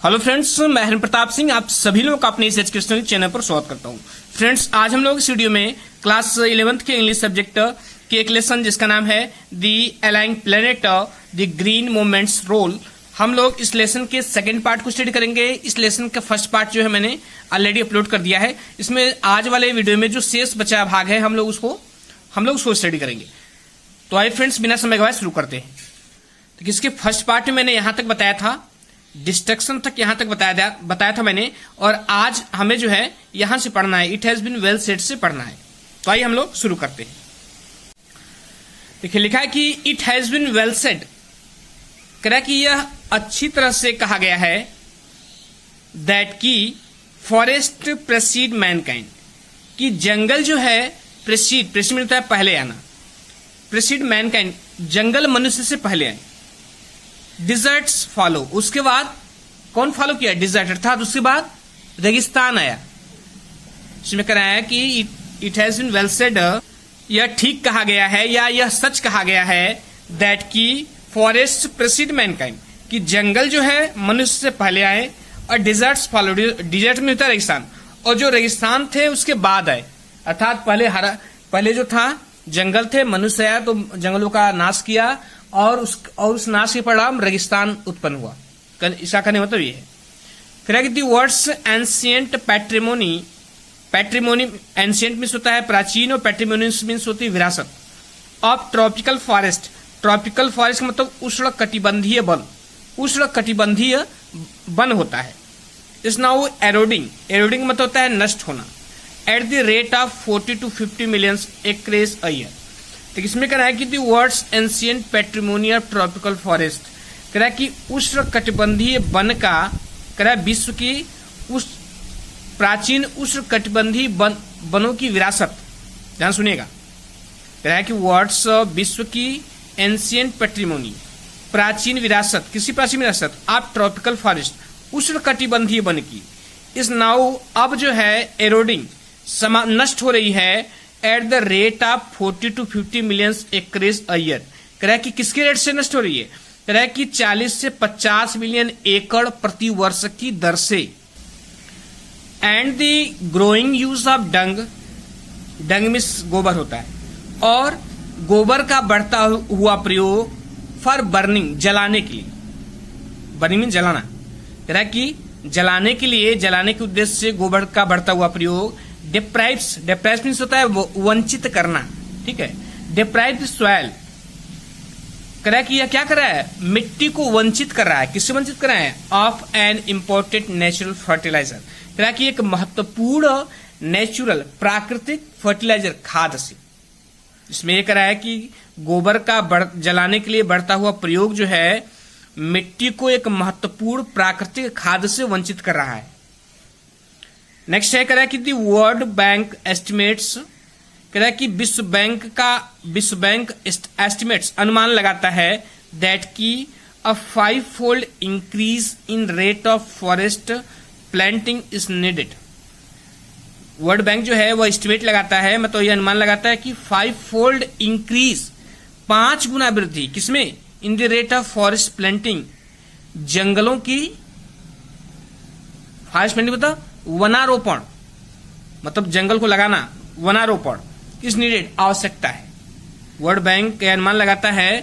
Hello friends, मैं हरिन प्रताप सिंह आप सभी लोगों का अपने इस एजुकेशनल चैनल पर स्वागत करता हूं। फ्रेंड्स, आज हम लोग इस वीडियो में क्लास 11th के इंग्लिश सब्जेक्ट के एक लेसन जिसका नाम है the ailing planet the green movement's role, हम लोग इस लेसन के सेकंड पार्ट को स्टडी करेंगे। इस लेसन का फर्स्ट पार्ट जो है मैंने ऑलरेडी अपलोड कर दिया है। इसमें आज वाले वीडियो में जो शेष बचा भाग है हम लोग उसको स्टडी करेंगे। तो आइए फ्रेंड्स, बिना समय गवाए शुरू करते हैं। तो इसके फर्स्ट पार्ट में मैंने यहां तक बताया था, डिस्ट्रक्शन तक यहां तक बताया था मैंने, और आज हमें जो है यहां से पढ़ना है, it has been well said से पढ़ना है। तो आइए हम लोग शुरू करते हैं। देखिए लिखा है कि it has been well said, कह रहा है कि यह अच्छी तरह से कहा गया है, दैट की फॉरेस्ट प्रेसीड मैनकाइंड, कि जंगल जो है प्रेसीड मिलता है पहले आना, प्रेसीड मैनकाइंड जंगल मनुष्य से पहले आए। डिजर्ट्स फॉलो, उसके बाद कौन फॉलो किया? डिजर्ट, अर्थात उसके बाद रेगिस्तान आया। इसमें कह रहा है कि it has been well said, यह ठीक कहा गया है या यह सच कहा गया है, दैट की फॉरेस्ट प्रेसीड मैनकाइंड, कि जंगल जो है मनुष्य से पहले आए, और डिजर्ट्स फॉलो, डिजर्ट में होता है रेगिस्तान, और जो रेगिस्तान थे उसके बाद आए। अर्थात पहले जो था जंगल थे, मनुष्य आया तो जंगलों का नाश किया, और उस नाश के परिणाम रेगिस्तान उत्पन्न हुआ। इसका कहने मतलब ये है। फिर the words ancient patrimony, patrimony ancient means होता है प्राचीन, और पैट्रिमोनी मीन्स होती है विरासत, of tropical forest. Tropical forest का मतलब उष्ण कटिबंधीय वन, उष्ण कटिबंधीय वन होता है। इस नाउ एरोडिंग, एरोडिंग मतलब होता है नष्ट होना, at the rate of 40 to 50 million acres a year। तो इसमें कह रहा है कि the words ancient patrimony of tropical forest, कह रहा है कि उष्ण कटिबंधीय वन का, कह रहा है विश्व की उस प्राचीन उष्ण कटिबंधीय वनों की विरासत, ध्यान सुनिएगा। कह रहा है कि वर्ड्स विश्व की एंशिएंट पैट्रिमोनी, प्राचीन विरासत, किसी प्राचीन विरासत ऑफ ट्रॉपिकल फॉरेस्ट, उष्ण कटिबंधीय वन की, इस नाउ अब जो है एरोडिंग नष्ट हो रही है, at the rate of 40 to 50 million acres a year। कह रहा है कि किसके रेट से नष्ट हो रही है? कह रहा है कि 40 से 50 मिलियन एकड़ प्रति वर्ष की दर से। And the growing use of dung, dung मिस गोबर होता है, और गोबर का बढ़ता हुआ प्रयोग फॉर बर्निंग, जलाने के लिए, बर्निंग मीन जलाना, कह रहा है कि जलाने के लिए, जलाने के उद्देश्य से गोबर का बढ़ता हुआ प्रयोग डिप्राइव्स, डिप्राइव्स मीन्स होता है वंचित करना, ठीक है। डिप्राइव्ड सॉइल, कह रहा है कि यह क्या कर रहा है? मिट्टी को वंचित कर रहा है। किससे वंचित कर रहा है? Of an important natural fertiliser, कह रहा है कि एक महत्वपूर्ण नेचुरल प्राकृतिक फर्टिलाइजर खाद से। इसमें यह कह रहा है कि गोबर का जलाने के लिए बढ़ता हुआ प्रयोग जो है मिट्टी को एक महत्वपूर्ण प्राकृतिक खाद से वंचित कर रहा है। नेक्स्ट है, कह रहा है कि दी वर्ल्ड बैंक एस्टिमेट्स, कह रहा है कि विश्व बैंक एस्टिमेट्स अनुमान लगाता है, दैट की अ 5-fold increase in rate of forest planting is needed. World bank जो है वो एस्टिमेट लगाता है, मतलब यह अनुमान लगाता है कि 5-fold इंक्रीज, 5 गुना वृद्धि, किसमें? In the rate of forest planting, जंगलों की, फॉरेस्ट प्लांटिंग मतलब वनारोपण, मतलब जंगल को लगाना, वनारोपण इस नीडेड, आवश्यकता है। वर्ल्ड बैंक अनुमान लगाता है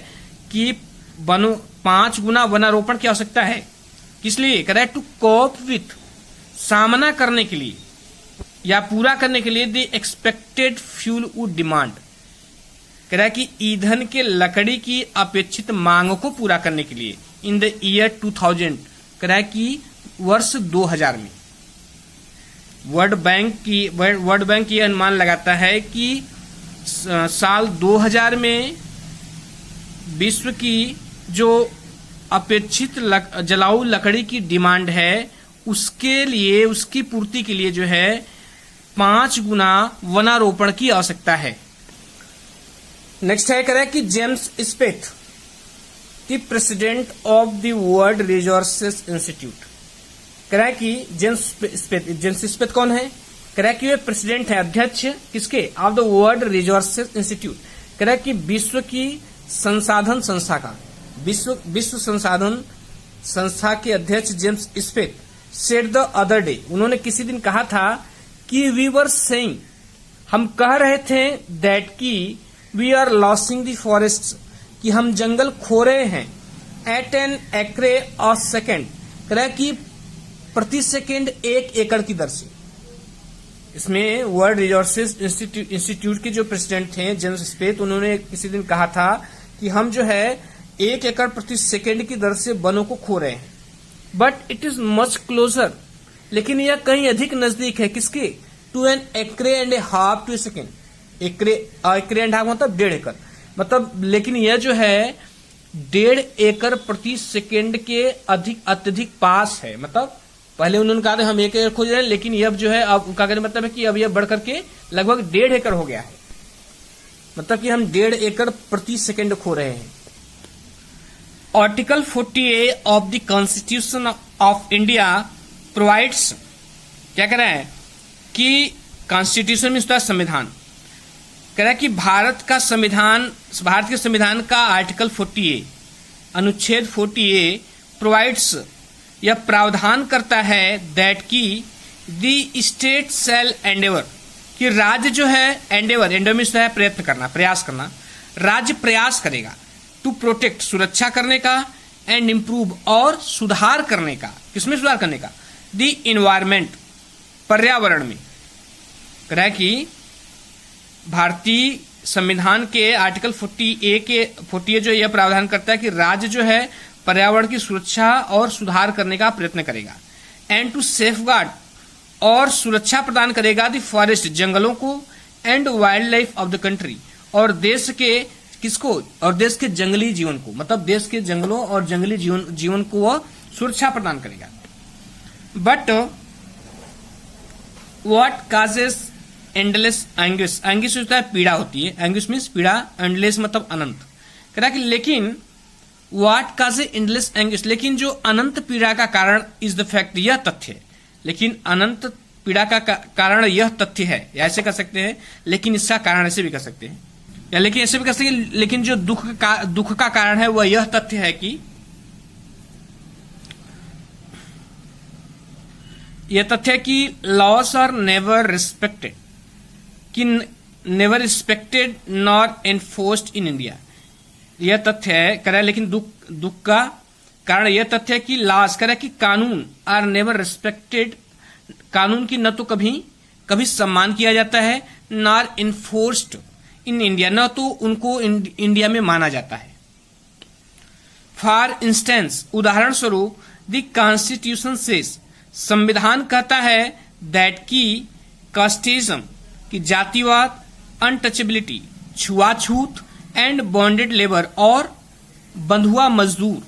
कि 5 गुना वनारोपण की आवश्यकता है। किस लिए? कह रहा है टू कोप विथ, सामना करने के लिए या पूरा करने के लिए, the expected fuel wood demand, कह रहा है कि ईंधन के लकड़ी की अपेक्षित मांग को पूरा करने के लिए, इन द ईयर 2000, कह रहा है कि वर्ष 2000 में। वर्ल्ड बैंक ये अनुमान लगाता है कि साल 2000 में विश्व की जो अपेक्षित जलाऊ लकड़ी की डिमांड है, उसके लिए, उसकी पूर्ति के लिए जो है 5 गुना वनारोपण की आवश्यकता है। नेक्स्ट है, कह रहा है कि James Speth, the president of the World Resources Institute, कह रहा है कि जेम्स स्पेथ कौन है? कह रहा है कि वे प्रेसिडेंट है, अध्यक्ष किसके? Of the World Resources Institute, कह रहा है कि विश्व की संसाधन संस्था का, विश्व संसाधन संस्था के अध्यक्ष James Speth said the other day, उन्होंने किसी दिन कहा था कि वी वर सेइंग, हम कह रहे थे, दैट की we are losing the forest, कि हम जंगल खो रहे हैं, at an acre a second, कह रहा है कि प्रति सेकेंड 1 एकड़ की दर से। इसमें वर्ल्ड रिसोर्सेज इंस्टीट्यूट के जो प्रेसिडेंट थे जेम्स स्पेथ, उन्होंने किसी दिन कहा था कि हम जो है 1 एकड़ प्रति सेकेंड की दर से वनों को खो रहे हैं। But it is much closer, लेकिन यह कहीं अधिक नजदीक है, किसके, to an acre and a half to a second, acre and half मतलब 1.5 एकड़, मतलब लेकिन यह जो है 1.5 एकड़ प्रति सेकेंड के अत्यधिक पास है। मतलब पहले उन्होंने कहा था हम 1 एकड़ खोज रहे हैं, लेकिन अब जो है अब उनका कहने मतलब है कि अब यह बढ़ करके लगभग 1.5 एकड़ हो गया है, मतलब कि हम 1.5 एकड़ प्रति सेकेंड खो रहे हैं। Article 48 of the constitution of India provides, क्या कह रहा है कि कॉन्स्टिट्यूशन में उसका संविधान कह रहा है कि भारत के संविधान का आर्टिकल 48 अनुच्छेद 48 प्रोवाइड्स, यह प्रावधान करता है दैट की द स्टेट शैल एंडेवर, कि राज्य जो है एंडेवर में है प्रयत्न करना, प्रयास करना, राज्य प्रयास करेगा, टू प्रोटेक्ट सुरक्षा करने का, एंड इम्प्रूव और सुधार करने का, किसमें सुधार करने का, द इन्वायरमेंट पर्यावरण में। कह रहा है कि भारतीय संविधान के आर्टिकल 48 जो यह प्रावधान करता है कि राज्य जो है पर्यावरण की सुरक्षा और सुधार करने का प्रयत्न करेगा, एंड टू सेफगार्ड और सुरक्षा प्रदान करेगा द फॉरेस्ट जंगलों को, and wild life of the country और देश के किसको, और देश के जंगली जीवन को, मतलब देश के जंगलों और जंगली जीवन को वह सुरक्षा प्रदान करेगा। But what causes endless anguish, anguish होता है पीड़ा होती है, एंग्विश मीन्स पीड़ा, एंडलेस मतलब अनंत, कह रहा कि लेकिन व्हाट काजेस एंडलेस एंग्विश, लेकिन जो अनंत पीड़ा का कारण इज द फैक्ट, यह तथ्य है, लेकिन अनंत पीड़ा का कारण यह तथ्य है, ऐसे कह सकते हैं, लेकिन इसका कारण ऐसे भी कह सकते हैं, या लेकिन ऐसे भी कह सकते हैं, लेकिन जो दुख का कारण है वह यह तथ्य है कि यह तथ्य है कि लॉस आर नेवर रिस्पेक्टेड, कि never respected nor enforced in India, यह तथ्य है कह रहा है, लेकिन दुख का कारण यह तथ्य है कि लॉस कह रहा है कि कानून आर नेवर रिस्पेक्टेड, कानून की न तो कभी सम्मान किया जाता है, नॉर इन्फोर्स्ड इन इंडिया, न तो उनको इंडिया में माना जाता है। फॉर इंस्टेंस, उदाहरण स्वरूप, द कॉन्स्टिट्यूशन सेज, संविधान कहता है, दैट की कास्टिज्म, की जातिवाद, अनटचेबिलिटी, छुआछूत, एंड बॉन्डेड लेबर और बंधुआ मजदूर,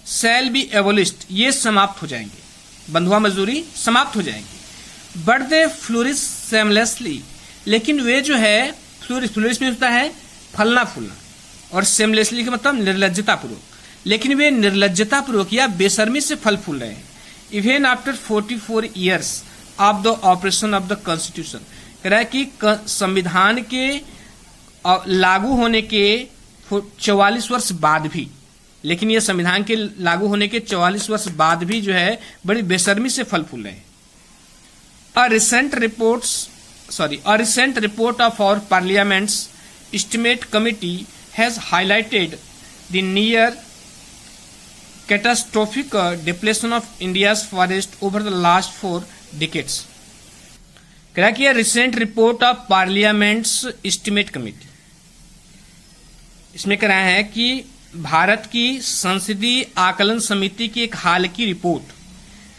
शैल बी एबोलिश्ड, ये समाप्त हो जाएंगे, बंधुआ मजदूरी समाप्त हो जाएंगे। बट दे फ्लोरिश सेमलेसली, लेकिन वे जो है फ्लोरिश में होता है फलना फूलना, और सेमलेसली का मतलब निर्लज्जता पूर्वक, लेकिन वे निर्लज्जता पूर्वक या बेशर्मी से फल फूल रहे हैं। Even after 44 years of the operation of the constitution, कह रहा है कि संविधान के लागू होने के 44 वर्ष बाद भी, लेकिन यह संविधान के लागू होने के 44 वर्ष बाद भी जो है बड़ी बेशर्मी से फल फूल रहे हैं। A recent report of our Parliament's Estimate Committee has highlighted the near catastrophic depletion of India's forest over the last 4 decades. कह रहा कि यह recent report of parliaments estimate committee, इसमें कह रहा है कि भारत की संसदीय आकलन समिति की एक हाल की रिपोर्ट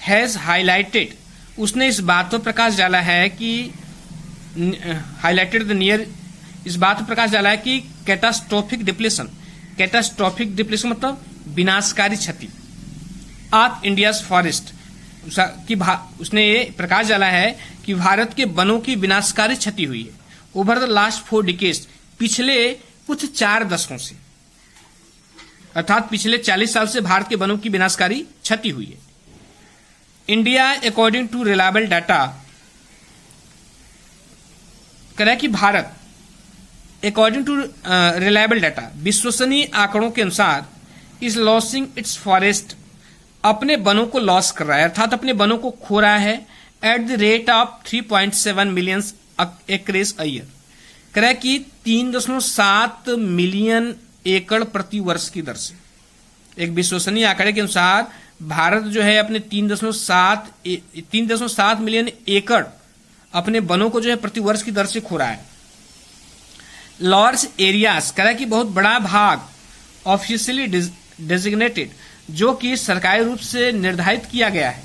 हैज हाईलाइटेड, उसने इस बात पर प्रकाश डाला है कि हाईलाइटेड द नियर, इस बात पर प्रकाश डाला है कि कैटास्ट्रोफिक डिप्लेशन मतलब विनाशकारी क्षति ऑफ इंडियाज फॉरेस्ट की उसने ये प्रकाश डाला है कि भारत के वनों की विनाशकारी क्षति हुई है ओवर द लास्ट 4 डिकेड्स, पिछले कुछ 4 दशकों से, अर्थात पिछले 40 साल से भारत के वनों की विनाशकारी क्षति हुई है। India according to reliable data, कह रहा है कि भारत अकॉर्डिंग टू रिलायबल डाटा, विश्वसनीय आंकड़ों के अनुसार, इज लॉसिंग इट्स फॉरेस्ट, अपने वनों को लॉस कर रहा है, अर्थात अपने वनों को खो रहा है at the rate of 3.7 million acreage a year. कह रहा है कि 3.7 मिलियन एकड़ प्रति वर्ष की दर से। एक विश्वसनीय आंकड़े के अनुसार भारत जो है अपने 3.7 मिलियन एकड़ अपने वनों को जो है प्रति वर्ष की दर से खो रहा है। लार्ज एरियाज, कह रहा है कि बहुत बड़ा भाग ऑफिशियली डेजिग्नेटेड, जो कि सरकारी रूप से निर्धारित किया गया है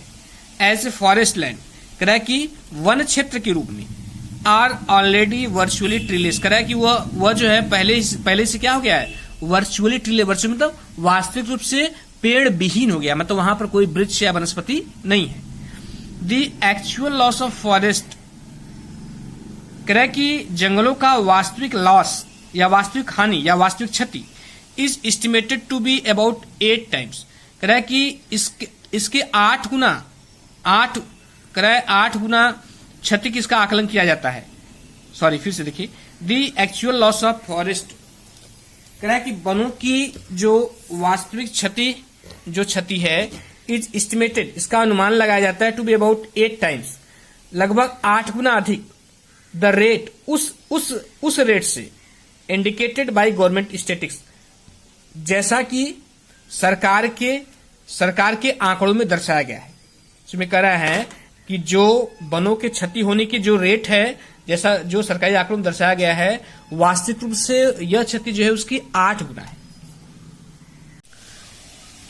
एज ए फॉरेस्ट लैंड, कह रहा है कि वन क्षेत्र के रूप में, आर ऑलरेडी वर्चुअली ट्रीलेस। कह रहा है कि वह जो है पहले से क्या हो गया है, वर्चुअली ट्रीलेस। वर्चुअली मतलब वास्तविक रूप से पेड़ विहीन हो गया, मतलब वहां पर कोई वृक्ष या वनस्पति नहीं है। The actual loss of forest, कह रहा है कि जंगलों का वास्तविक लॉस या वास्तविक हानि या वास्तविक क्षति is estimated to be about 8 times. कह रहा है कि इसके 8 गुना क्षति की इसका आकलन किया जाता है। सॉरी, फिर से देखिए, the actual loss of forest, कह रहा है कि वनों की जो वास्तविक क्षति है इज एस्टिमेटेड, इसका अनुमान लगाया जाता है टू बी अबाउट 8 टाइम्स, लगभग 8 गुना अधिक। द रेट, उस रेट से इंडिकेटेड बाय गवर्नमेंट स्टेटिक्स, जैसा कि सरकार के आंकड़ों में दर्शाया गया है। इसमें कह रहा है कि जो वनों के क्षति होने की जो रेट है, जैसा जो सरकारी आंकड़ों में दर्शाया गया है, वास्तविक रूप से यह क्षति जो है उसकी 8 गुना है।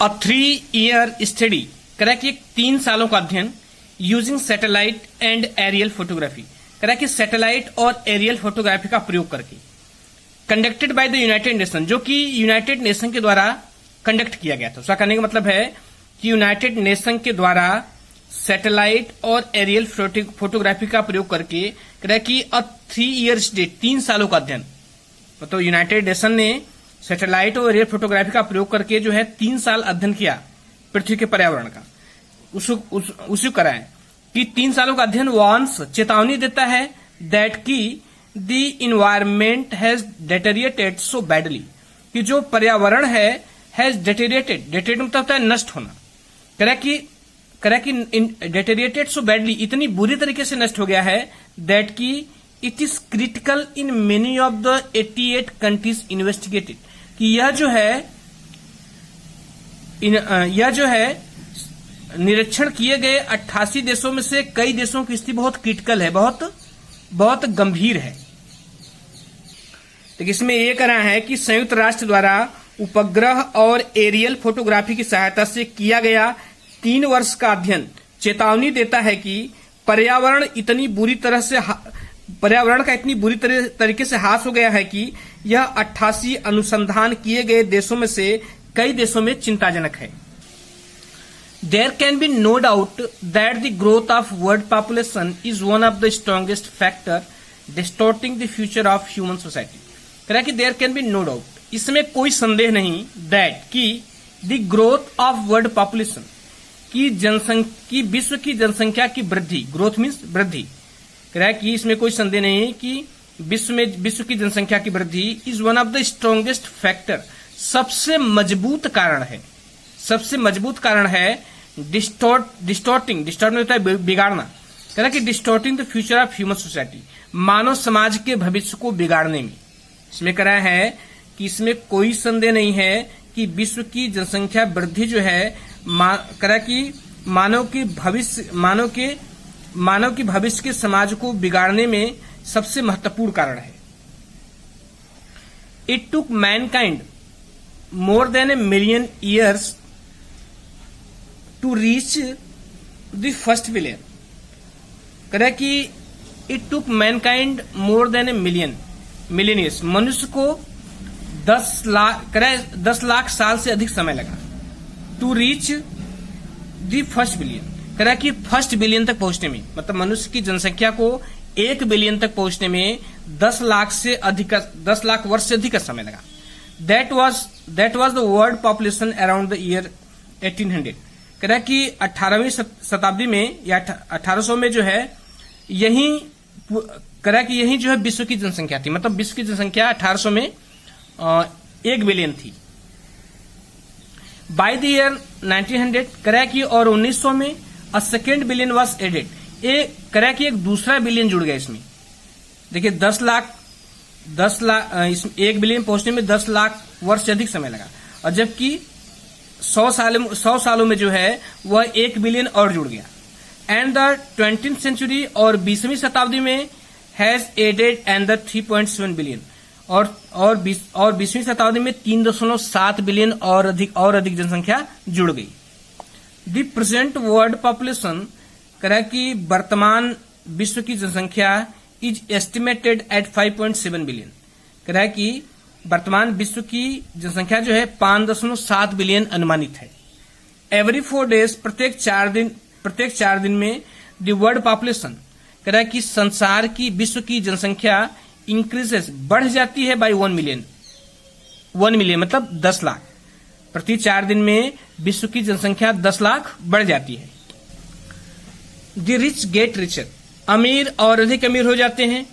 अ 3-year स्टडी, कह रहा है कि 3 सालों का अध्ययन using satellite and aerial photography, कह रहा है कि सैटेलाइट और एरियल फोटोग्राफी का प्रयोग करके, conducted by the United nation, जो कि यूनाइटेड नेशन के द्वारा कंडक्ट किया गया था। उसका कहने का मतलब है कि यूनाइटेड नेशन के द्वारा सैटेलाइट और एरियल फोटोग्राफी का प्रयोग करके, कह रहा है कि 3-year स्टडी, 3 सालों का अध्ययन, मतलब यूनाइटेड नेशन ने सैटेलाइट और एरियल फोटोग्राफी का प्रयोग करके जो है 3 साल अध्ययन किया पृथ्वी के पर्यावरण का। उसी कराए कि 3 सालों का अध्ययन वार्न्स, चेतावनी देता है दैट की the environment has deteriorated so badly, कि जो पर्यावरण है हैज डेटेरिएटेड मतलब होता है नष्ट होना। कह रहा है कि डेटेरिएटेड सो बैडली, इतनी बुरी तरीके से नष्ट हो गया है, दैट की it is critical in many of the 88 countries investigated, कि यह जो है निरीक्षण किए गए 88 देशों में से कई देशों की स्थिति बहुत क्रिटिकल है, बहुत गंभीर है। तो इसमें यह कहना है कि संयुक्त राष्ट्र द्वारा उपग्रह और एरियल फोटोग्राफी की सहायता से किया गया 3 वर्ष का अध्ययन चेतावनी देता है कि पर्यावरण का इतनी बुरी तरीके से हास हो गया है कि यह 88 अनुसंधान किए गए देशों में से कई देशों में चिंताजनक है। There can be no doubt that the growth of world population is one of the strongest factor distorting the future of human society. कह रहा है कि there can be no doubt, इसमें कोई संदेह नहीं, that कि the growth of world population, की विश्व की जनसंख्या की वृद्धि, ग्रोथ मीन्स वृद्धि, कह रहा है कि इसमें कोई संदेह नहीं कि विश्व की जनसंख्या की वृद्धि is one of the strongest factor, सबसे मजबूत कारण है डिस्टॉर्टिंग होता है बिगाड़ना, कह रहा है कि distorting the future of human society, मानव समाज के भविष्य को बिगाड़ने में। इसमें कह रहा है कि इसमें कोई संदेह नहीं है कि विश्व की जनसंख्या वृद्धि जो है कह रहा है कि मानव की भविष्य के समाज को बिगाड़ने में सबसे महत्वपूर्ण कारण है। It took Mankind more than a million years to reach the first billion, कह रहा है कि it took mankind more than a million years, मनुष्य को 10 लाख साल से अधिक समय लगा to reach the first billion, कह रहा है कि फर्स्ट बिलियन तक पहुंचने में, मतलब मनुष्य की जनसंख्या को 1 बिलियन तक पहुंचने में 10 लाख वर्ष से अधिक समय लगा। That was the world population around the year 1800, कह रहा है कि 18वीं शताब्दी में या 1800 में जो है यही कह रहा है कि यही जो है विश्व की जनसंख्या थी, मतलब विश्व की जनसंख्या 1800 में 1 बिलियन थी। बाय द ईयर 1900 करा कि और 1900 में a second billion was added, करा कि एक दूसरा बिलियन जुड़ गया इसमें। देखिए 10 लाख 1 बिलियन पहुंचने में 10 लाख वर्ष से अधिक समय लगा, और जबकि 100 सालों में जो है वह 1 बिलियन और जुड़ गया। एंड द 20th सेंचुरी और 20वीं शताब्दी में has added and the 3.7 billion, और 20वीं शताब्दी में 3.7 बिलियन और अधिक जनसंख्या जुड़ गई। द प्रेजेंट वर्ल्ड पॉपुलेशन करा कि वर्तमान विश्व की जनसंख्या इज एस्टिमेटेड एट 5.7 बिलियन, करा कि वर्तमान विश्व की जनसंख्या जो है 5.7 बिलियन अनुमानित है। एवरी 4 डेज प्रत्येक 4 दिन में द वर्ल्ड पॉपुलेशन करा कि संसार की विश्व की जनसंख्या इंक्रीजेस बढ़ जाती है बाय 1 मिलियन मतलब 10 लाख। प्रति 4 दिन में विश्व की जनसंख्या 10 लाख बढ़ जाती है। द रिच गेट रिचर, अमीर और अधिक अमीर हो जाते हैं,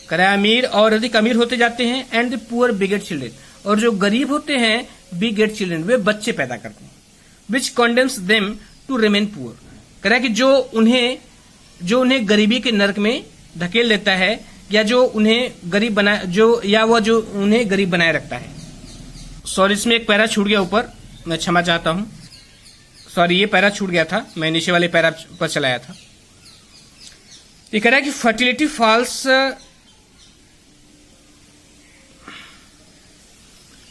करा अमीर और अधिक अमीर होते जाते हैं। एंड द पुअर बिगेट चिल्ड्रेन, और जो गरीब होते हैं बिगेट चिल्ड्रेन, वे बच्चे पैदा करते हैं। Which condemns them to remain poor, करा कि जो उन्हें गरीबी के नरक में धकेल देता है, या जो उन्हें गरीब बनाए रखता है। सॉरी, इसमें एक पैरा छूट गया ऊपर, मैं क्षमा चाहता हूं। सॉरी, ये पैरा छूट गया था, मैं नीचे वाले पैरा पर चलाया था। ये कह रहा है कि fertility falls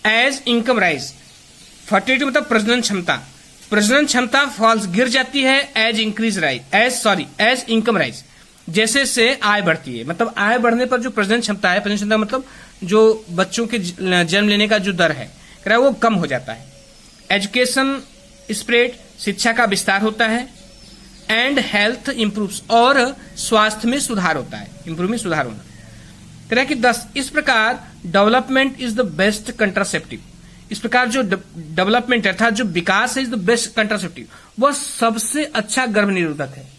as income rise. Fertility मतलब प्रजनन क्षमता फॉल्स गिर जाती है एज इनकम राइज, जैसे से आय बढ़ती है। मतलब आय बढ़ने पर जो प्रजनन क्षमता मतलब जो बच्चों के जन्म लेने का जो दर है कह रहा है वो कम हो जाता है। एजुकेशन स्प्रेड, शिक्षा का विस्तार होता है। एंड हेल्थ इंप्रूव्स, और स्वास्थ्य में सुधार होता है, सुधार होना। कह रहा है कि 10 इस प्रकार development is the best contraceptive, इस प्रकार जो डेवलपमेंट अर्थात जो विकास है इज द बेस्ट कंट्रासेप्टिव, वह सबसे अच्छा गर्भ निरोधक है।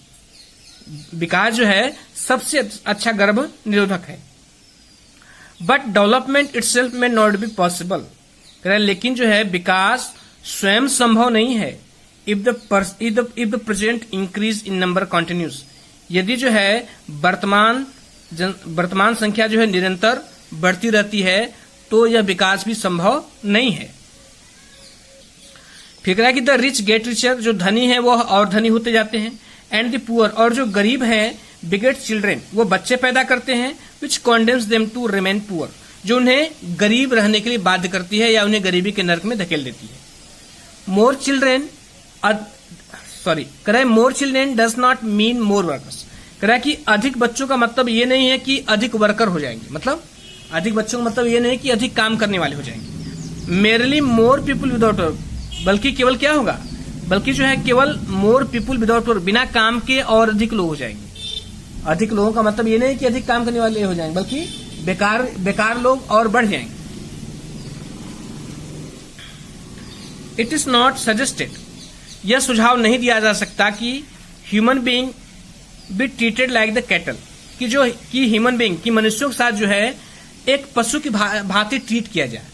विकास जो है सबसे अच्छा गर्भ निरोधक है। बट डेवलपमेंट इटसेल्फ में नॉट बी पॉसिबल, कह रहा है लेकिन जो है विकास स्वयं संभव नहीं है। If the present increase in number continuous, यदि जो है वर्तमान संख्या जो है निरंतर बढ़ती रहती है तो यह विकास भी संभव नहीं है। फिर कह रहा है कि द रिच गेट रिचर, जो धनी है वह और धनी होते जाते हैं। एंड द पुअर, और जो गरीब है बिगेट चिल्ड्रेन, वो बच्चे पैदा करते हैं। विच कॉन्डेम्स देम टू रिमेन पुअर, जो उन्हें गरीब रहने के लिए बाध्य करती है या उन्हें गरीबी के नरक में धकेल देती है। मोर children does not mean more workers, कह रहा है कि अधिक बच्चों का मतलब ये नहीं है कि अधिक वर्कर हो जाएंगे, मतलब अधिक बच्चों का मतलब ये नहीं है कि अधिक काम करने वाले हो जाएंगे। मेरली मोर पीपुल विदाउट वर्क, बल्कि केवल क्या होगा, बल्कि जो है केवल मोर पीपुल विदाउट वर्क, बिना काम के और अधिक लोग हो जाएंगे। अधिक लोगों का मतलब ये नहीं कि अधिक काम करने वाले हो जाएंगे, बल्कि बेकार लोग और बढ़ जाएंगे। इट इज नॉट सजेस्टेड, यह सुझाव नहीं दिया जा सकता कि human being be treated like the cattle, कि ह्यूमन बीइंग की मनुष्यों के साथ जो है एक पशु की भांति ट्रीट किया जाए।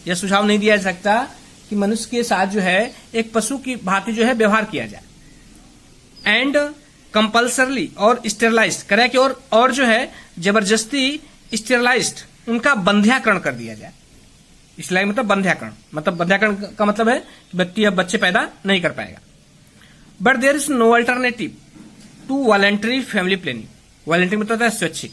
यह सुझाव नहीं दिया जा सकता कि मनुष्य के साथ जो है एक पशु की भांति जो है व्यवहार किया जाए। एंड कंपल्सरली और स्टेरलाइज्ड, करें कि और जो है जबरदस्ती स्टेरलाइज्ड, उनका बंध्याकरण कर दिया जाए। इसलिए मतलब बंध्याकरण का मतलब है कि व्यक्ति अब बच्चे पैदा नहीं कर पाएगा। But there is no alternative to voluntary family planning, voluntary मतलब होता है स्वैच्छिक,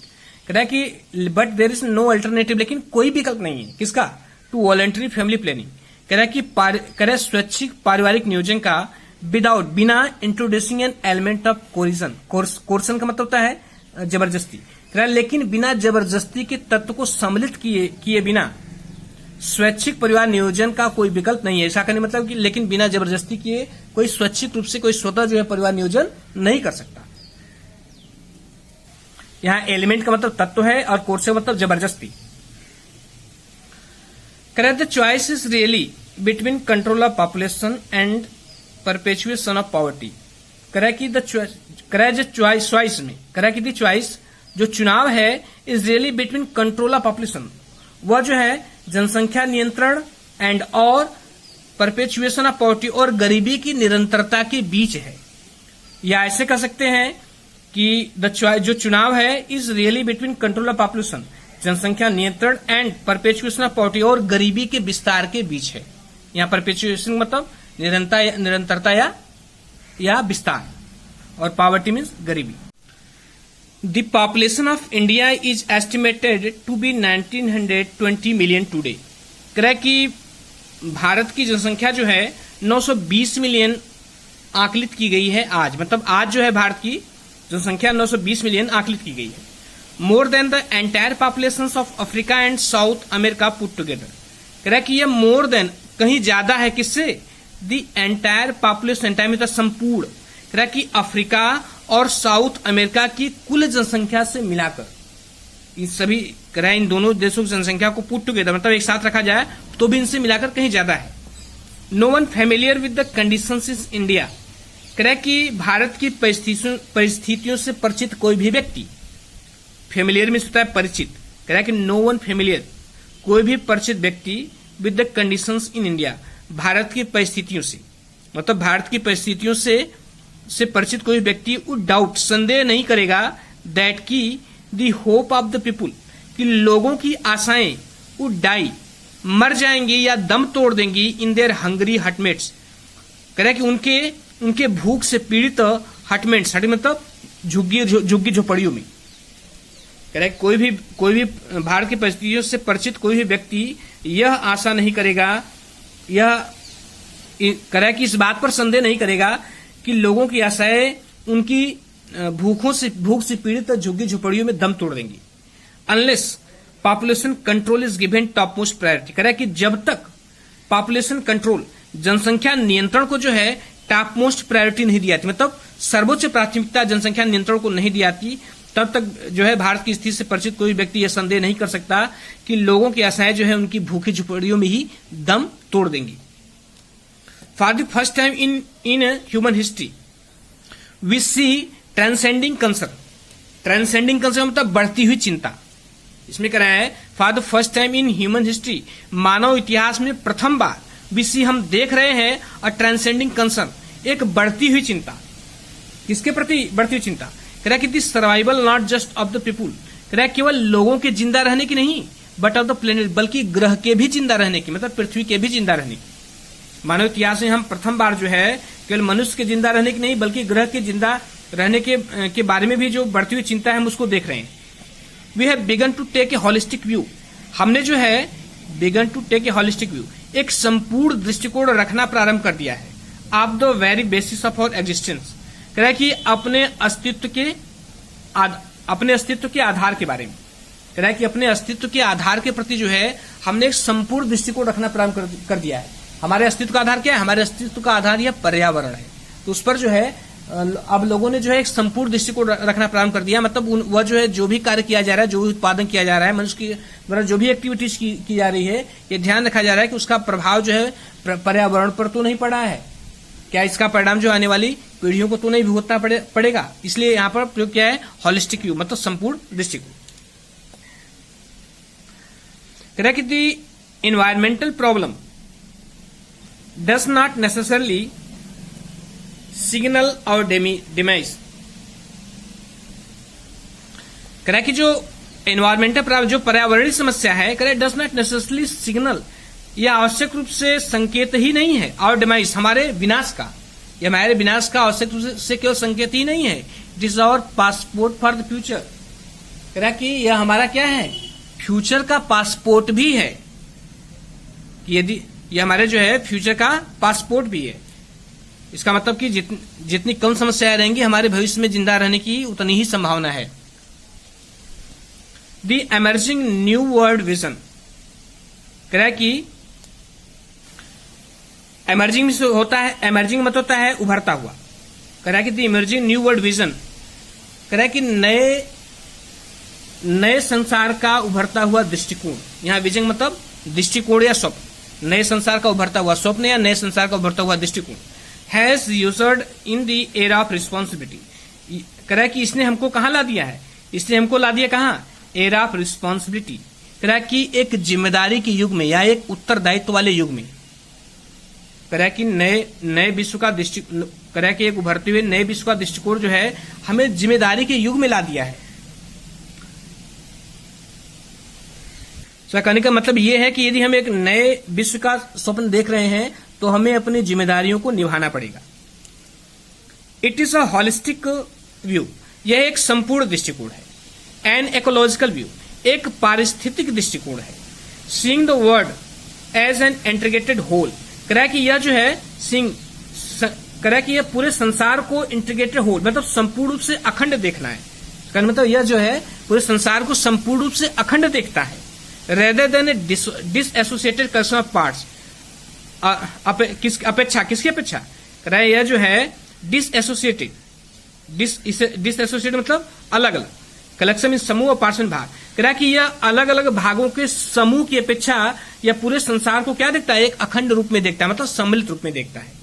कह रहा है कि but there is no alternative, लेकिन कोई विकल्प नहीं है किसका, टू वॉलंटरी फैमिली प्लानिंग, कह रहा है कि स्वैच्छिक पारिवारिक नियोजन का विदाउट, बिना introducing an element of corrosion, कोर्सन का मतलब होता है जबरदस्ती, कह रहा है लेकिन बिना जबरदस्ती के तत्व को सम्मिलित किए बिना स्वैच्छिक परिवार नियोजन का कोई विकल्प नहीं है। ऐसा करने मतलब कि लेकिन बिना जबरदस्ती किए कोई स्वैच्छिक रूप से कोई स्वतः जो है परिवार नियोजन नहीं कर सकता। यहां एलिमेंट का मतलब तत्व है और कोर्स का मतलब जबरदस्ती। Correct, the choice is really between control of population and perpetuation of poverty. Correct कि चॉइस में करेक्ट कि द चॉइस जो चुनाव है is really between control of population, वह जो है जनसंख्या नियंत्रण एंड और परपेचुएशन ऑफ पॉवर्टी और गरीबी की निरंतरता के बीच है। या ऐसे कह सकते हैं कि जो चुनाव है is really between control of population, जनसंख्या नियंत्रण, एंड परपेचुएशन ऑफ पॉवर्टी और गरीबी के विस्तार के बीच है। यहाँ परपेचुएशन मतलब निरंतरता या विस्तार, और पॉवर्टी मीन्स गरीबी। The population of India is estimated to be 1920 million today. कह कि भारत की जनसंख्या जो है 920 मिलियन आकलित की गई है आज, मतलब आज जो है भारत की जनसंख्या 920 मिलियन आकलित की गई है। More than the entire population of Africa and south America put together. कह रहा है कि ये मोर देन कहीं ज्यादा है किससे, द एंटायर पॉपुलेशन, एंटायर मतलब संपूर्ण, कह रहा है कि अफ्रीका और साउथ अमेरिका की कुल जनसंख्या से मिलाकर इन सभी, कह रहा है इन दोनों देशों की जनसंख्या को पुट टुगेदर मतलब एक साथ रखा जाए तो भी इनसे मिलाकर कहीं ज्यादा है। No one familiar with the conditions in India. कह रहा है कि भारत की परिस्थितियों से परिचित कोई भी व्यक्ति, फेमिलियर में होता है परिचित, कह रहा है कि नो वन फेमिलियर, कोई भी परिचित व्यक्ति with the conditions in India, Bharat की परिस्थितियों से, मतलब भारत की परिस्थितियों से परिचित कोई व्यक्ति वुड डाउट, संदेह नहीं करेगा, दैट की the hope of the people, कि लोगों की आशाएं वुड डाई, मर जाएंगी या दम तोड़ देंगी, इन देयर हंगरी हटमेट्स। कह रहा है कि उनके भूख से पीड़ित हटमेट्स, हट मतलब झुग्गी झोपड़ियों में। कह रहा है कोई भी भारत की परिस्थितियों से परिचित कोई भी व्यक्ति यह आशा नहीं करेगा, यह कह रहा है कि इस बात पर संदेह नहीं करेगा कि लोगों की आशाएं उनकी भूख से पीड़ित झुग्गी झोपड़ियों में दम तोड़ देंगी। Unless population control is given top most priority. कह रहा है कि जब तक पॉपुलेशन कंट्रोल, जनसंख्या नियंत्रण को जो है टॉप मोस्ट प्रायोरिटी नहीं दी जाती, मतलब सर्वोच्च प्राथमिकता जनसंख्या नियंत्रण को नहीं दी जाती, तब तक जो है भारत की स्थिति से परिचित कोई व्यक्ति यह संदेह नहीं कर सकता कि लोगों की आशाएं जो है उनकी भूखी झुपड़ियों में ही दम तोड़ देंगी। For the first time in human history we see transcending concern. Transcending concern मतलब बढ़ती हुई चिंता। इसमें कह रहा है for the first time in human history, मानव इतिहास में प्रथम बार वी सी हम देख रहे हैं और ट्रांसेंडिंग कंसर्न, एक बढ़ती हुई चिंता। किसके प्रति बढ़ती हुई चिंता? कह रहा है कि this survival not just of the people, कह रहा है केवल लोगों के जिंदा रहने की नहीं, बट ऑफ द प्लेनेट, बल्कि ग्रह के भी जिंदा रहने की, मतलब पृथ्वी के भी जिंदा रहने की। मानव इतिहास में हम प्रथम बार जो है केवल मनुष्य के जिंदा रहने की नहीं, बल्कि ग्रह के जिंदा रहने के बारे में भी जो बढ़ती हुई चिंता है हम उसको देख रहे हैं। We have begun to take a holistic view, हमने जो है begun to take a holistic view, एक संपूर्ण दृष्टिकोण रखना प्रारंभ कर दिया है, of the very basis of our existence. कह रहा है कि अपने अस्तित्व के आधार के बारे में, कह रहा है कि अपने अस्तित्व के आधार के प्रति जो है हमने एक संपूर्ण दृष्टिकोण रखना प्रारंभ कर दिया है। हमारे अस्तित्व का आधार क्या है? हमारे अस्तित्व का आधार यह पर्यावरण है, तो उस पर जो है अब लोगों ने जो है एक संपूर्ण दृष्टिकोण रखना प्रारंभ कर दिया। मतलब वह जो है जो भी कार्य किया जा रहा है, जो भी उत्पादन किया जा रहा है, मनुष्य के द्वारा जो भी एक्टिविटीज की जा रही है, ये ध्यान रखा जा रहा है कि उसका प्रभाव जो है पर्यावरण पर तो नहीं पड़ा है, क्या इसका परिणाम जो आने वाली पीढ़ियों को तो नहीं भुगतना पड़ेगा। इसलिए यहाँ पर प्रयोग किया है होलिस्टिक व्यू, मतलब संपूर्ण दृष्टिकोण। कह रहा कि the environmental problem does not necessarily signal और डिमाइज। कह रहा कि जो एनवायरमेंटल प्रॉब्लम, जो पर्यावरणीय समस्या है, कह रहा डज नॉट नेसेसरली सिग्नल, यह आवश्यक रूप से संकेत ही नहीं है, और डिमाइज हमारे विनाश का, यह हमारे विनाश का आवश्यक रूप से केवल संकेत ही नहीं है, it is our passport for the future. कह रहा कि यह हमारा क्या है? फ्यूचर का पासपोर्ट भी है। यदि यह हमारे जो है फ्यूचर का पासपोर्ट भी है, इसका मतलब कि जितनी कम समस्याएं रहेंगी, हमारे भविष्य में जिंदा रहने की उतनी ही संभावना है। The emerging new world vision, कह रहा है कि एमर्जिंग होता है, एमर्जिंग मतलब होता है उभरता हुआ। कह रहा है कि the emerging new world vision, कह रहा है कि नए संसार का उभरता हुआ दृष्टिकोण। यहाँ विजन मतलब दृष्टिकोण या स्वप्न, नए संसार का उभरता हुआ स्वप्न या नए संसार का उभरता हुआ दृष्टिकोण। Has used in the era of responsibility, कह रहा है कि इसने हमको कहाँ ला दिया है? इसने हमको ला दिया कहाँ? Era of responsibility. कह रहा है कि एक जिम्मेदारी के युग में या एक उत्तरदायित्व वाले युग में। कह कि नए विश्व का कह कि एक उभरते हुए नए विश्व का दृष्टिकोण जो है हमें जिम्मेदारी के युग में ला दिया है। कहने का मतलब यह है कि यदि हम एक नए विश्व का स्वप्न देख रहे हैं तो हमें अपनी जिम्मेदारियों को निभाना पड़ेगा। It is a holistic view, यह एक संपूर्ण दृष्टिकोण है। एन इकोलॉजिकल व्यू, एक पारिस्थितिक दृष्टिकोण है। Seeing the world as an integrated whole, कह कि यह जो है कह कि यह पूरे संसार को इंटीग्रेटेड होल मतलब संपूर्ण रूप से अखंड देखना है। कहने मतलब यह जो है पूरे संसार को संपूर्ण रूप से अखंड देखता है, rather than a disassociated collection of parts. किसकी अपेक्षा कह रहा है यह जो है डिसएसोसिएटेड मतलब अलग अलग, कलेक्शन में समूह और पार्ट्स में भाग, कह रहा है कि यह अलग अलग भागों के समूह की अपेक्षा यह पूरे संसार को क्या देखता है, एक अखंड रूप में देखता है, मतलब सम्मिलित रूप में देखता है।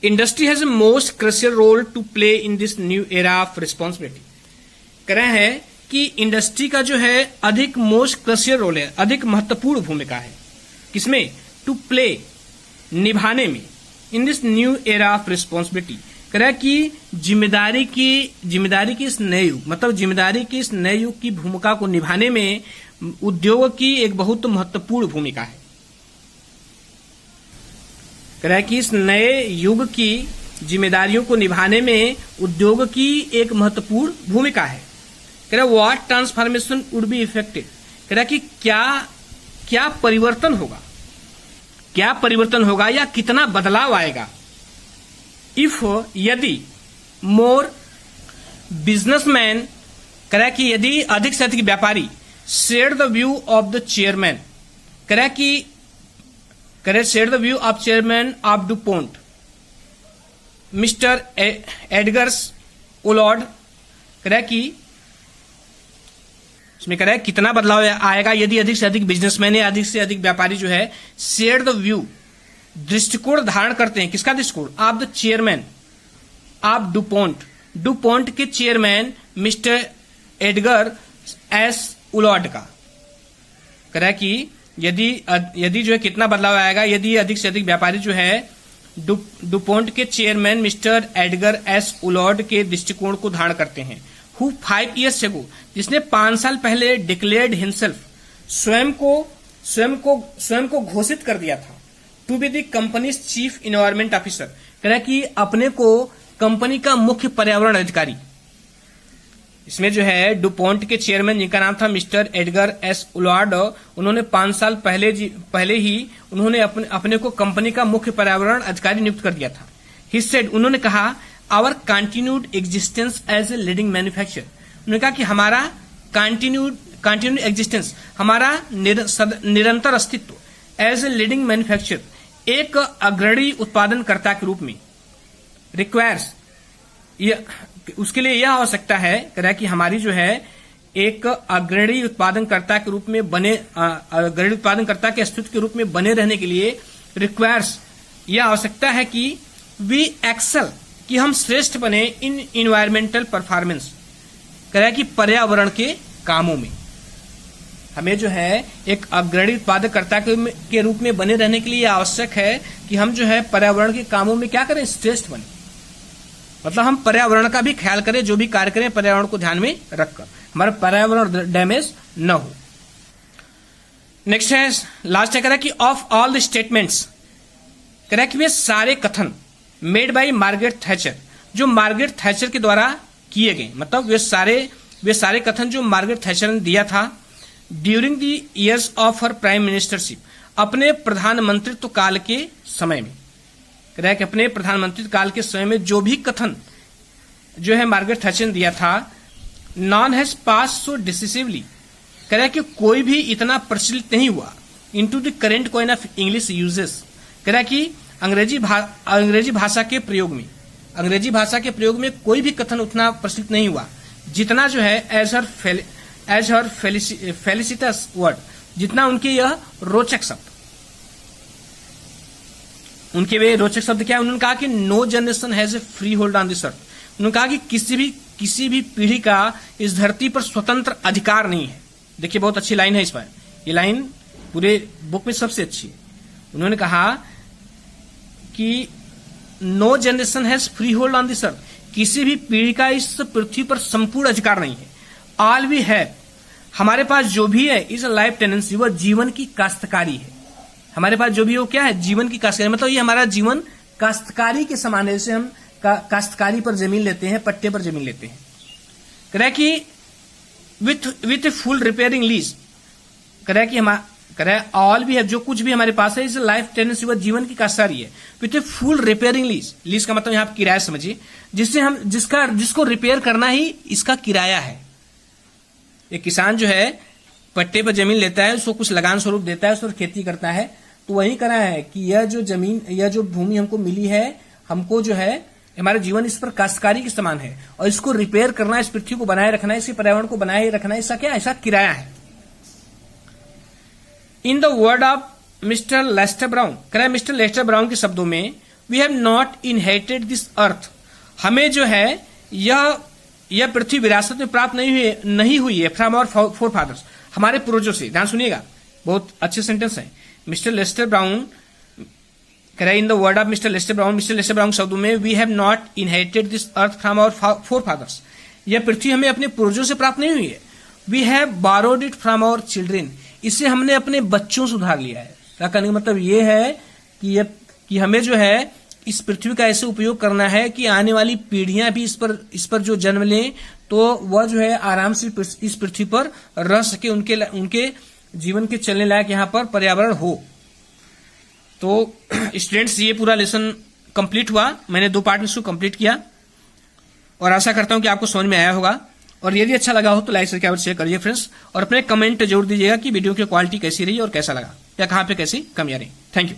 Industry has a most crucial role to play in this new era of responsibility, कह रहा है कि इंडस्ट्री का जो है अधिक मोस्ट क्रूशियल रोल है, अधिक महत्वपूर्ण भूमिका है किसमें, टू प्ले निभाने में, इन this new era of responsibility, कह रहा है कि जिम्मेदारी की इस नए युग मतलब जिम्मेदारी की इस नए युग की भूमिका को निभाने में उद्योग की एक बहुत महत्वपूर्ण भूमिका है। कह रहा है कि इस नए युग की जिम्मेदारियों को निभाने में उद्योग की एक महत्वपूर्ण भूमिका है। कह रहा है what transformation would be affected, कह रहा है कि क्या परिवर्तन होगा या कितना बदलाव आएगा, इफ यदि मोर बिजनेसमैन, कह रहा है कि यदि अधिक से अधिक व्यापारी share the view of the chairman, कह रहा है share the view of chairman of DuPont Mister Edgars Woolard, कह रहा है कि इसमें कह रहा है कितना बदलाव आएगा यदि अधिक से अधिक बिजनेसमैन या अधिक से अधिक व्यापारी जो है शेयर द व्यू दृष्टिकोण धारण करते हैं। किसका दृष्टिकोण, आप द चेयरमैन आप डुपोंट के चेयरमैन मिस्टर एडगर एस उलॉर्ड का, कह रहा है कि यदि जो है कितना बदलाव आएगा यदि अधिक से अधिक व्यापारी जो है डुपोंट के चेयरमैन मिस्टर एडगर एस उलॉर्ड के दृष्टिकोण को धारण करते हैं। हु 5 years ago, जिसने 5 साल पहले डिक्लेयर्ड हिमसेल्फ स्वयं को घोषित कर दिया था to be the company's chief environment officer, कह रहा है कि अपने को कंपनी का मुख्य पर्यावरण अधिकारी। इसमें जो है डुपोंट के चेयरमैन जिनका नाम था मिस्टर एडगर एस उलॉर्ड, उन्होंने 5 साल पहले ही उन्होंने अपने को कंपनी का मुख्य पर्यावरण अधिकारी नियुक्त कर दिया था। ही सेड, उन्होंने कहा our continued existence as a leading manufacturer, उन्होंने कहा कि हमारा कंटिन्यूड एग्जिस्टेंस हमारा निरंतर अस्तित्व एज ए लीडिंग मैन्युफैक्चरर एक अग्रणी उत्पादनकर्ता के रूप में रिक्वायर्स, उसके लिए यह आवश्यकता है कह रहा है कि हमारी जो है एक अग्रणी उत्पादनकर्ता के रूप में अग्रणी उत्पादनकर्ता के अस्तित्व के रूप में बने रहने के लिए रिक्वायर्स, यह आवश्यकता है कि वी एक्सेल, कि हम श्रेष्ठ बने इन इन्वायरमेंटल परफॉर्मेंस, कह रहा है कि पर्यावरण के कामों में हमें जो है एक अग्रणी उत्पादककर्ता के रूप में बने रहने के लिए आवश्यक है कि हम जो है पर्यावरण के कामों में क्या करें, श्रेष्ठ बने, मतलब हम पर्यावरण का भी ख्याल करें, जो भी कार्य करें पर्यावरण को ध्यान में रखकर हमारा पर्यावरण डैमेज न हो। नेक्स्ट है लास्ट है, कह रहा है कि ऑफ ऑल द स्टेटमेंट्स, कह रहा है कि वे सारे कथन मेड बाय मार्गरेट थैचर, जो मार्गरेट थैचर के द्वारा किए गए, मतलब वे सारे कथन जो मार्गरेट थैचर ने दिया था during the years of her prime ministership, अपने प्रधानमंत्रित्व काल के समय में, कह रहा है कि अपने प्रधानमंत्री काल के समय में जो भी कथन जो है मार्गरेट थैचर ने दिया था, non has pass so decisively, कह रहा है कि कोई भी इतना प्रचलित नहीं हुआ into the current coin of English uses, कह रहा है कि अंग्रेजी भाषा के प्रयोग में कोई भी कथन उतना प्रचलित नहीं हुआ जितना जो है एज हर फेलिसिटस वर्ड, जितना उनके यह रोचक शब्द, उनके वे रोचक शब्द क्या है, उन्होंने कहा कि no generation has a free hold on this earth, उन्होंने कहा कि किसी भी पीढ़ी का इस धरती पर स्वतंत्र अधिकार नहीं है। देखिए बहुत अच्छी लाइन है इस पर, ये लाइन पूरे बुक में सबसे अच्छी है। उन्होंने कहा कि no generation has free hold on this earth, किसी भी पीढ़ी का इस पृथ्वी पर संपूर्ण अधिकार नहीं है। ऑल वी हैव, हमारे पास जो भी है, इज अ लाइफ टेनेंसी, वह जीवन की काश्तकारी है। हमारे पास जो भी है वो क्या है? जीवन की काश्तकारी। मतलब ये हमारा जीवन काश्तकारी के समान है। जैसे हम काश्तकारी पर जमीन लेते हैं, पट्टे पर जमीन लेते हैं। कह रहा है कि विथ फुल रिपेयरिंग लीज, कह रहा है कि कह रहा है ऑल भी है, जो कुछ भी हमारे पास है इस लाइफ टेनेंसी, वह जीवन की काश्तकारी है। With full repairing lease, lease का मतलब यहाँ आप किराया समझिए, जिससे हम जिसको रिपेयर करना ही इसका किराया है। एक किसान जो है पट्टे पर जमीन लेता है, उसको कुछ लगान स्वरूप देता है, उस पर खेती करता है, तो वही करा है कि यह जो जमीन, यह जो भूमि हमको मिली है, हमको जो है हमारा जीवन इस पर काश्तकारी के समान है, और इसको रिपेयर करना, इस पृथ्वी को बनाए रखना, इसके पर्यावरण को बनाए रखना, इसका क्या, ऐसा किराया है। In the word of mister Lester Brown, कह रहा है मिस्टर लेस्टर ब्राउन के शब्दों में, we have not inherited this earth, हमें जो है यह पृथ्वी विरासत में प्राप्त नहीं हुई है फ्रॉम आवर फोर फादर्स, हमारे पूर्वजों से। ध्यान सुनिएगा, बहुत अच्छे सेंटेंस है। मिस्टर लेस्टर ब्राउन कह रहा है in the word of mister Lester Brown शब्दों में, we have not inherited this earth from our forefathers, यह पृथ्वी हमें अपने पूर्वजों से प्राप्त नहीं हुई है। We have borrowed it from our children, इसे हमने अपने बच्चों से उधार लिया है। क्या कहने का मतलब ये है कि हमें जो है इस पृथ्वी का ऐसे उपयोग करना है कि आने वाली पीढ़ियां भी इस पर जो जन्म लें, तो वह जो है आराम से इस पृथ्वी पर रह सके, उनके जीवन के चलने लायक यहाँ पर पर्यावरण हो। तो स्टूडेंट्स, ये पूरा लेसन कंप्लीट हुआ। मैंने 2 पार्ट में इसको कंप्लीट किया, और आशा करता हूं कि आपको समझ में आया होगा। और यदि अच्छा लगा हो तो लाइक सब्सक्राइब शेयर करिए फ्रेंड्स, और अपने कमेंट जरूर दीजिएगा कि वीडियो की क्वालिटी कैसी रही और कैसा लगा, या कहाँ पे कैसी कमियां रही। Thank you.